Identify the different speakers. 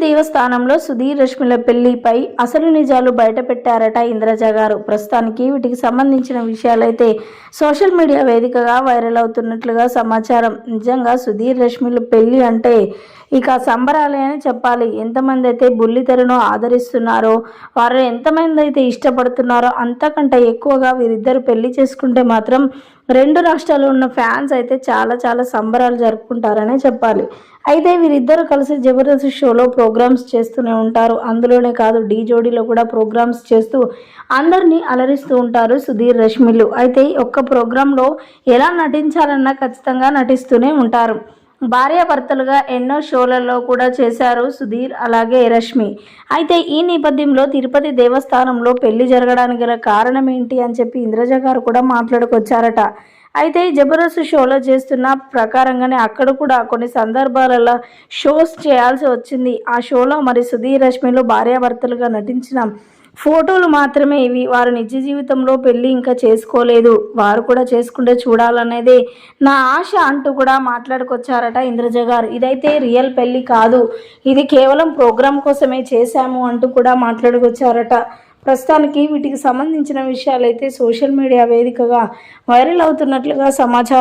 Speaker 1: దేవస్థానంలో సుధీర్ రష్మిల పెళ్లిపై అసలు నిజాలు బయట పెట్టారట ఇంద్రజ గారు. ప్రస్తుతానికి వీటికి సంబంధించిన విషయాలైతే సోషల్ మీడియా వేదికగా వైరల్ అవుతున్నట్లుగా సమాచారం. నిజంగా సుధీర్ రష్మిల పెళ్లి అంటే ఇక సంబరాలే అని చెప్పాలి. ఎంతమంది అయితే బుల్లితెరను ఆదరిస్తున్నారో, వారు ఎంతమంది అయితే ఇష్టపడుతున్నారో, అంతకంటే ఎక్కువగా వీరిద్దరు పెళ్లి చేసుకుంటే మాత్రం రెండు రాష్ట్రాల్లో ఉన్న ఫ్యాన్స్ అయితే చాలా చాలా సంబరాలు జరుపుకుంటారనే చెప్పాలి. అయితే వీరిద్దరు కలిసి జబర్దస్త్ షోలో ప్రోగ్రామ్స్ చేస్తూనే ఉంటారు. అందులోనే కాదు, ఢీ జోడీలో కూడా ప్రోగ్రామ్స్ చేస్తూ అందరినీ అలరిస్తూ ఉంటారు సుధీర్ రష్మిలు. అయితే ఒక్క ప్రోగ్రాంలో ఎలా నటించాలన్నా ఖచ్చితంగా నటిస్తూనే ఉంటారు. భార్యాభర్తలుగా ఎన్నో షోలలో కూడా చేశారు సుధీర్ అలాగే రష్మి. అయితే ఈ నేపథ్యంలో తిరుపతి దేవస్థానంలో పెళ్లి జరగడానికి గల కారణం ఏంటి అని చెప్పి ఇంద్రజ గారు కూడా మాట్లాడుకొచ్చారట. అయితే జబర్దస్త్ షోలో చేస్తున్న ప్రకారంగానే అక్కడ కూడా కొన్ని సందర్భాలలో షోస్ చేయాల్సి వచ్చింది. ఆ షోలో మరి సుధీర్ రష్మిలు భార్యాభర్తలుగా నటించిన ఫోటోలు మాత్రమే ఇవి. వారు నిజ జీవితంలో పెళ్ళి ఇంకా చేసుకోలేదు, వారు కూడా చేసుకుంటే చూడాలనేదే నా ఆశ అంటూ కూడా మాట్లాడుకొచ్చారట ఇంద్రజ గారు. ఇదైతే రియల్ పెళ్ళి కాదు, ఇది కేవలం ప్రోగ్రాం కోసమే చేశాము అంటూ కూడా మాట్లాడుకొచ్చారట. ప్రస్తుతానికి వీటికి సంబంధించిన విషయాలైతే సోషల్ మీడియా వేదికగా వైరల్ అవుతున్నట్లుగా సమాచారం.